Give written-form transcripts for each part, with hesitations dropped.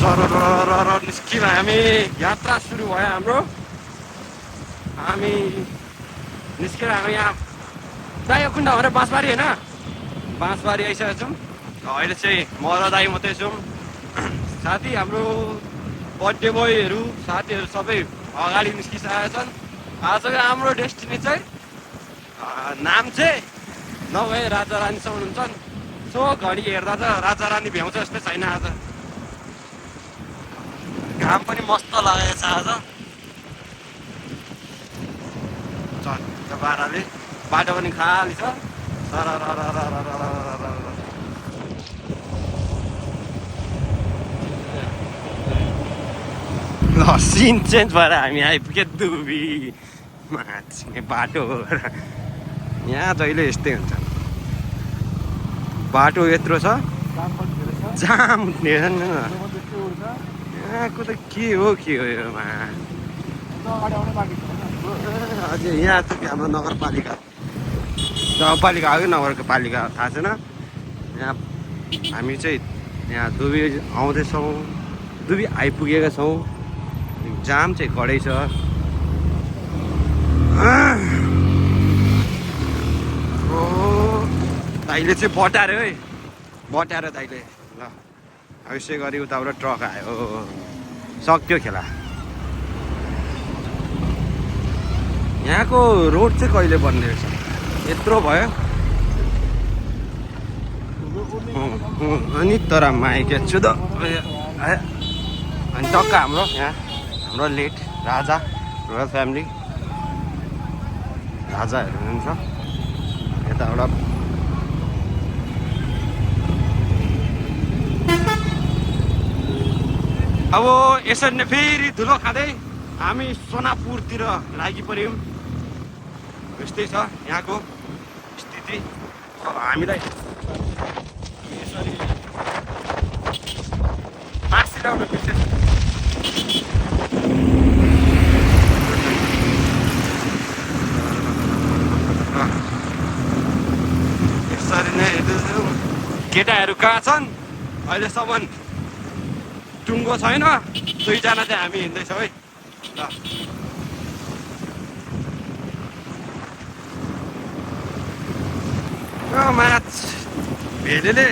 सरर निस्क्यौँ हामी। यात्रा सुरु भयो हाम्रो। हामी निस्केर हामी यहाँ दाइ कुन ठाउँ हो बाँसबारी होइन, बाँसबारी आइसकेको छौँ। अहिले चाहिँ म र दाइ मात्रै छौँ। साथी हाम्रो बर्थडे बोयहरू साथीहरू सबै अगाडि निस्किसकेका छन्। आजको हाम्रो डेस्टिनी चाहिँ नाम चाहिँ नभए राजा रानीसम्म हुन्छन्। सो घडी हेर्दा त राजा रानी भ्याउँछ जस्तै छैन। आज घाम पनि मस्त लागेको छ। आज चट्ट पाराले बाटो पनि खाली छ। ल सिन चेन्ज भएर हामी आइपुग्यो दुबी माछिने बाटो। यहाँ जहिले यस्तै हुन्छ, बाटो यत्रो छ, जाम यहाँको त के हो यो मा। अझै यहाँ चाहिँ हाम्रो नगरपालिका गाउँपालिका हो कि नगरपालिका थाहा छैन। यहाँ हामी चाहिँ यहाँ दुबी आउँदैछौँ, दुबी आइपुगेका छौँ। जाम चाहिँ कडै छ। दाइले चाहिँ बटार्यो है, बटार्यो दाइले। ल यसै गरी उताबाट ट्रक आयो, सक्यो खेला। यहाँको रोड चाहिँ कहिले बन्ने रहेछ, यत्रो भयो। अनि तर माइके छु त अनि टक्क हाम्रो यहाँ हाम्रो लेट राजा रोयल फ्यामिली राजाहरू हुनुहुन्छ यताबाट। अब यसरी नै फेरि धुलो खाँदै हामी सोनापुरतिर लागिपऱ्यौँ। यस्तै छ यहाँको स्थिति। हामीलाई यसरी मासिराउनु पर्छ। यसरी नै केटाहरू कहाँ छन् अहिलेसम्म टुङ्गो छैन। दुईजना चाहिँ हामी हिँड्दैछौँ है। ल माछ भेलेले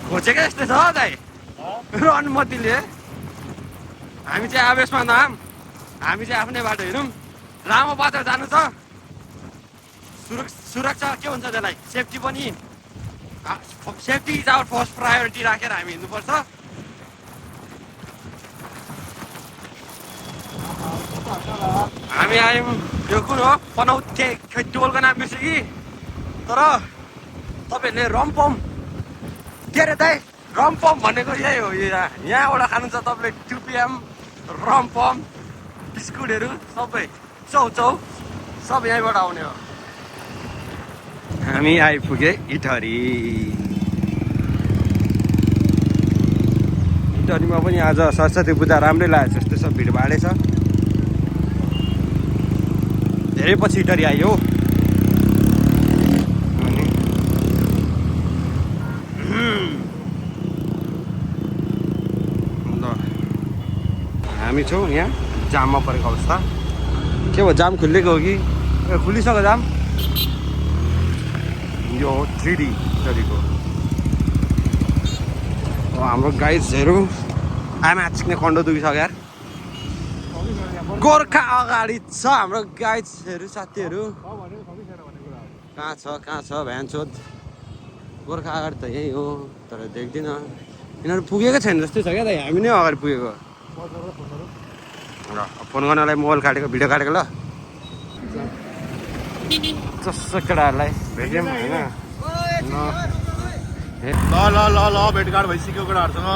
खोजेकै यस्तै छ दाइ र अनुमतिले। हामी चाहिँ आवेशमा नाम, हामी चाहिँ आफ्नै बाटो हिँडौँ। लामो बाटो जानु छ, सुरक्षा के हुन्छ त्यसलाई, सेफ्टी पनि। Safety is our first priority राखेर हामी हिँड्नुपर्छ। हामी आयौँ यो कुन हो पनौते, खै टोलको नाम बिर्सेँ कि। तर तपाईँहरूले रम्पम के अरे दाइ, रम्पम भनेको यही हो। यहाँबाट खानु छ तपाईँले टुपिएम रम्पम बिस्कुटहरू सबै चौचौ सब यहीँबाट आउने हो। हामी आइपुगे इटहरी। इटहरीमा पनि आज सरस्वती पूजा राम्रै लागेको छ, जस्तो सब भिडभाडै छ। धेरै पछि इटहरी आयो। हामी छौँ यहाँ जाममा परेको अवस्था। के भयो, जाम खुलेको हो कि खुलिसक्यो जाम। यो 3D इटहरीको हाम्रो गाइड्सहरू आमा चिक्ने कन्डो दुखिसक्यो यार। गोर्खा अगाडि छ हाम्रो गाइड्सहरू साथीहरू। कहाँ छ भ्यान सोध। गोर्खा अगाडि त यही हो, तर देख्दिनँ। यिनीहरू पुगेको छैन जस्तै छ क्या दाइ, हामी नै अगाडि पुगेको। ल फोन गर्नलाई मोबाइल काटेको, भिडियो काटेको। ल जस्तो केटाहरूलाई भेट्यौँ होइन। ल भेटघाट भइसक्यो केटाहरूसँग।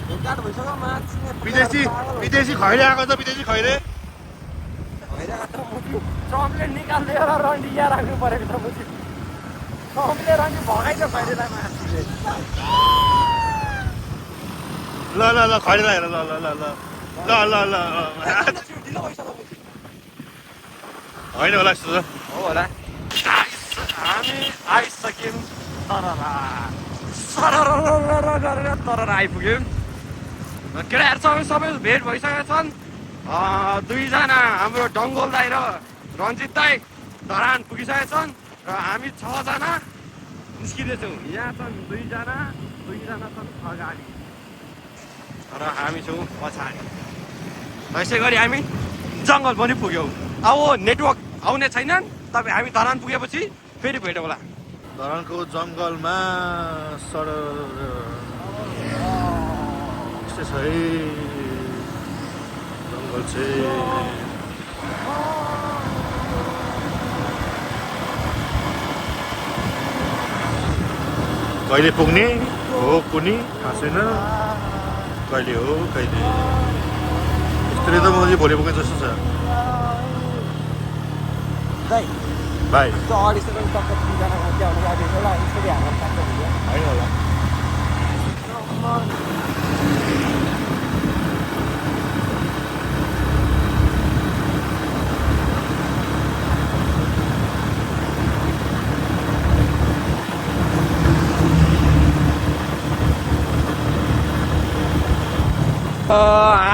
भेटघाट भइसक्यो। विदेशी खैरे आएको छ, विदेशी खैरे। चम्पले निकाल्दै एउटा रन्डी यहाँ राख्नु परेको छ। पछि चम्पले रन्डी भगाइछ खैरेलाई माछीले। ल खैरेलाई हेर। ल होइन होला यस्तो छ। हो होला। हामी आइसक्यौँ तर आइपुग्यौँ। केटाहरू सबै भेट भइसकेका छन्। दुईजना हाम्रो डङ्गोल दाई र रञ्जित दाई धरान पुगिसकेका छन् र हामी 6 जना निस्किँदैछौँ। यहाँ छन् दुईजना छन् अगाडि र हामी छौँ पछाडि। यसै गरी हामी जङ्गल पनि पुग्यौँ। अब नेटवर्क आउने छैनन्, तपाईँ हामी धरान पुगेपछि फेरि भेट होला। धरानको जङ्गलमा यस्तै छ है जङ्गल चाहिँ। कहिले पुग्ने हो कुनी थाहा छैन, कहिले हो कहिले। यस्तोले त म चाहिँ भोलि पुग्ने जस्तो छ भाइ। होइन होला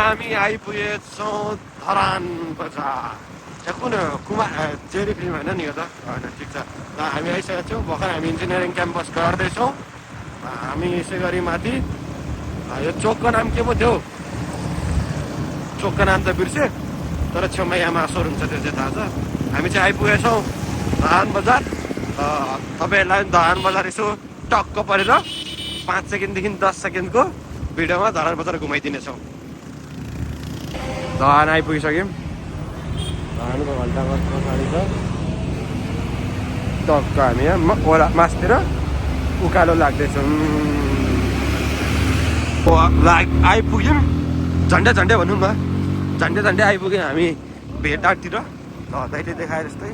हामी आइपुगेछौँ धरान बजार। कुन कुमार चेरी फिल्म होइन नि यो त? होइन, ठिक छ। ल हामी आइसकेका छौँ। भर्खर हामी इन्जिनियरिङ क्याम्पस गर्दैछौँ। हामी यसै गरी माथि यो चोकको नाम के पो थियो? चोकको नाम त बिर्सेँ, तर छेउमा यामा सोरुम छ, त्यो चाहिँ थाहा छ। हामी चाहिँ आइपुगेछौँ धरान बजार। तपाईँहरूलाई धरान बजार यसो टक्क परेर 5 सेकेन्डदेखि 10 सेकेन्डको भिडियोमा धरान बजार घुमाइदिनेछौँ। धरान आइपुगिसक्यौँ। धरानको घन्टाघर पछाडि छ। टक्क हामी यहाँ ओला मासतिर उकालो लाग्दैछौँ। आइपुग्यौँ, झन्डै भनौँ न, झन्डै आइपुग्यौँ हामी भेटारतिर। ल दाइले देखाए जस्तै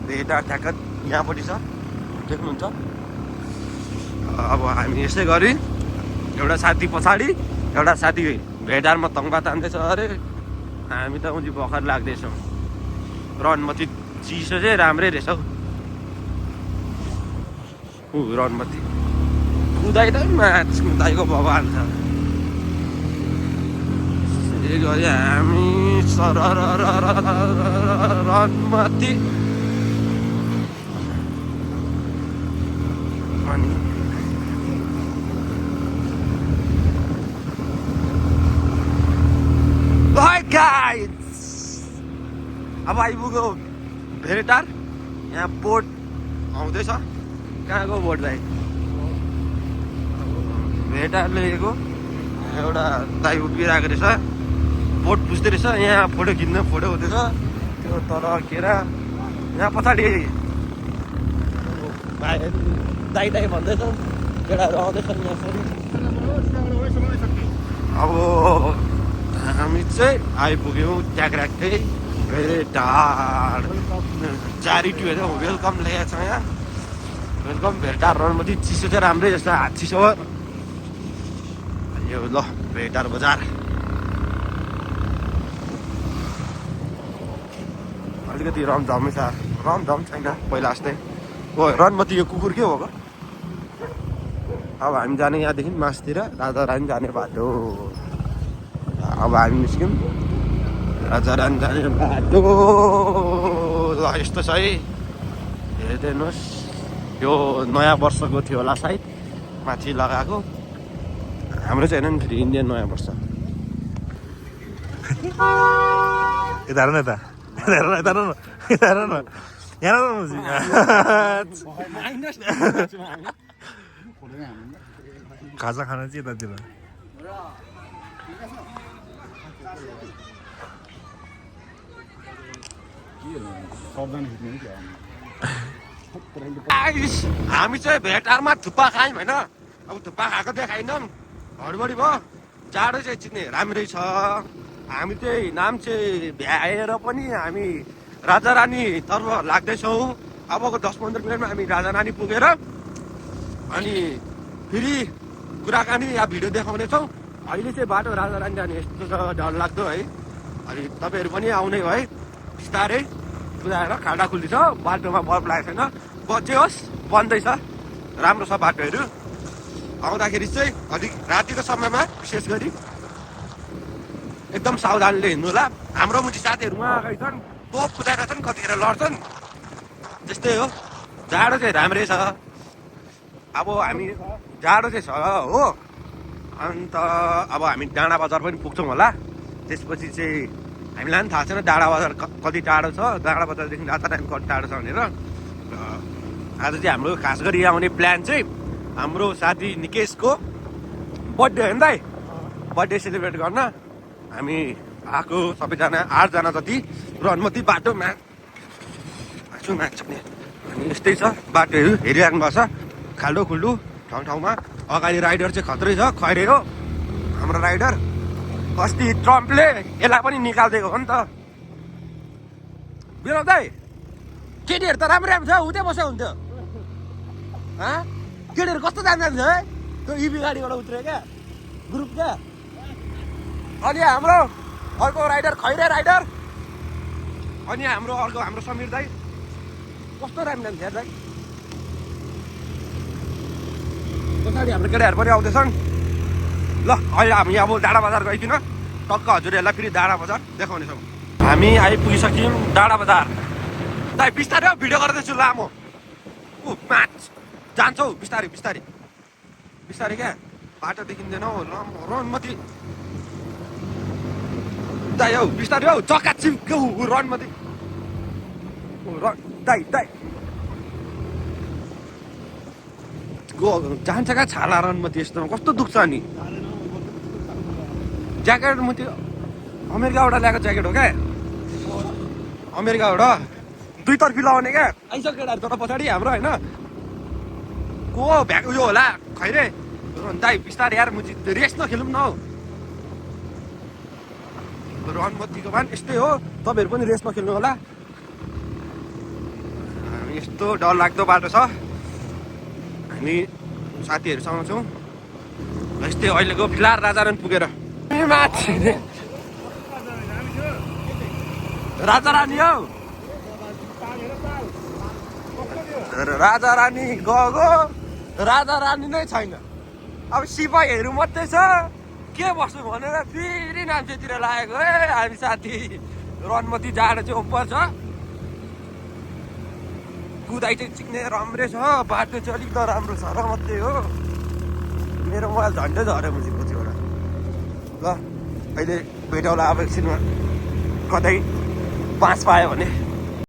भेटार ठ्याक्क यहाँपट्टि छ, देख्नुहुन्छ। अब हामी यसै गरी एउटा साथी पछाडि, एउटा साथी भेटारमा तङ्बा तान्दैछ अरे। हामी त उनी भर्खर लाग्दैछौँ। रनमती चिसो चाहिँ राम्रै रहेछ हौ। रनमती कुदाइँदै कुदाइको भगवान छ। यसै गरी हामी रनमती अनि अब आइपुग्यो भेटार। यहाँ बोट आउँदैछ। कहाँको बोट दाइ? भेटार लेखेको एउटा दाइ उभिरहेको रहेछ, बोट पुस्दै रहेछ। यहाँ फोटो खिच्न फोटो हुँदैछ। त्यो तर के र यहाँ पछाडि दाइ भन्दैछ, केटाहरू आउँदैछन् यहाँ। अब हामी चाहिँ आइपुग्यौँ ट्याक्राक्कै भेटार। च्यारिटी होइन, वेलकम लेखेको छ यहाँ। वेलकम भेटार रनमती। चिसो चाहिँ राम्रै जस्तो, हात चिसो यो। ल भेटार बजार अलिकति रमझमै छ, रमझम छैन पहिला जस्तै। ओ रनमती यो कुकुर के हो? अब हामी जाने यहाँदेखि मासतिर राजारानी जाने बाटो। अब हामी निस्क्यौँ राजारानी जाने बाटो। ल यस्तो छ है, हेरिदिनुहोस्। यो नयाँ वर्षको थियो होला सायद, माथि लगाएको। हाम्रो चाहिँ होइन नि, फेरि इन्डियन नयाँ वर्ष। यता हेर न, यता हेर न यहाँ खाजा खाना चाहिँ यतातिर। हामी चाहिँ भेटारमा थुक्पा खायौँ होइन। अब थुक्पा खाएको देखाइनौँ, हडबडी भयो। जाडो चाहिँ चिन्ने राम्रै छ। हामी चाहिँ नाम चाहिँ भ्याएर पनि हामी राजारानी तर्फ लाग्दैछौँ। अबको 10-15 मिनटमा हामी राजारानी पुगेर अनि फेरि कुराकानी या भिडियो देखाउनेछौँ। अहिले चाहिँ बाटो राजारानी जाने यस्तो छ, डरलाग्दो है। अनि तपाईँहरू पनि आउने है, बिस्तारै कुदाएर खाल्डा खुल्ली छ। बाटोमा बल्ब लागेको छैन, बजेओस् बन्दैछ, राम्रो छ बाटोहरू। आउँदाखेरि चाहिँ अलिक रातिको समयमा विशेष गरी एकदम सावधानले हिँड्नु होला हाम्रो मुठी साथीहरू उहाँ अगाडि छन् तोप कुदाएर छन् कतिखेर लड्छन् त्यस्तै हो जाडो चाहिँ राम्रै छ अब हामी जाडो चाहिँ छ हो अन्त अब हामी डाँडा बजार पनि पुग्छौँ होला त्यसपछि चाहिँ हामीलाई पनि थाहा छैन डाँडा बजार कति टाढो छ डाँडा बजारदेखि राता टाइम कति टाढो छ भनेर आज चाहिँ हाम्रो खास गरी आउने प्लान चाहिँ हाम्रो साथी निकेशको बर्थडे हो नि दाइ बर्थडे सेलिब्रेट गर्न हामी आएको सबैजना 8 जना जति र अनुमति बाटोमा नाच्ने अनि यस्तै छ बाटोहरू हेरिराख्नु भएको छ खाल्डो खुल्डो ठाउँ ठाउँमा अगाडि राइडर चाहिँ खत्रै छ खैरे हो हाम्रो राइडर अस्ति ट्रम्पले यसलाई पनि निकालिदिएको हो नि त बिराउ दाइ केटीहरू त राम्रो राम्रो छ उतै बस्यो हुन्थ्यो केटीहरू कस्तो जान्छ है त्यो इभी गाडीबाट उत्रियो क्या ग्रुप क्या अनि हाम्रो अर्को राइडर खैरे राइडर अनि हाम्रो समीर दाई कस्तो राम्रो जान्छ दाइ पछाडि हाम्रो केटाहरू पनि आउँदैछन् ल अहिले हामी अब डाँडा बजार गइकन टक्क हजुरहरूलाई फेरि डाँडा बजार देखाउनेछौँ हामी आइपुगिसक्यौँ डाँडा बजार दाइ बिस्तारै हो भिडियो गर्दैछु लामो म्याच जान्छौ बिस्तारै बिस्तारै बिस्तारै क्या बाटो देखिँदैन हौ रनमती दाइ हौ बिस्तारै हौ चक्का चिम्क्यो रनमती रन दाइ दाइ जान्छ क्या छाला रनमती यस्तोमा कस्तो दुख्छ नि ज्याकेट म त्यो अमेरिकाबाट ल्याएको ज्याकेट हो क्या अमेरिकाबाट दुईतर्फी लगाउने क्या आइसक्यो केटाहरू तर पछाडि हाम्रो होइन को भ्याक उयो होला खैरे दाइ बिस्तारै यार मुजी रेस नखेलौँ न हौ रनमतीको भए यस्तै हो तपाईँहरू पनि रेस नखेल्नु होला यस्तो डर लाग्दो बाटो छ हामी साथीहरूसँग छौँ यस्तै अहिलेको फिलहाल राजारानी पुगेर राजारानी हौ राजारानी गएको राजारानी नै छैन अब सिपाहीहरू मात्रै छ के बस्नु भनेर फेरि नाम्चेतिर लागेको है हामी साथी रनमती जाडो चाहिँ ओपर छ कुदाइ चाहिँ चिक्ने राम्रै छ बाटो चाहिँ अलिक नराम्रो छ र मात्रै हो मेरो मोबाइल झन्डै झऱ्यो मुझे पछिबाट ल अहिले भेटौँला अब एकछिनमा कतै बाँस पायो भने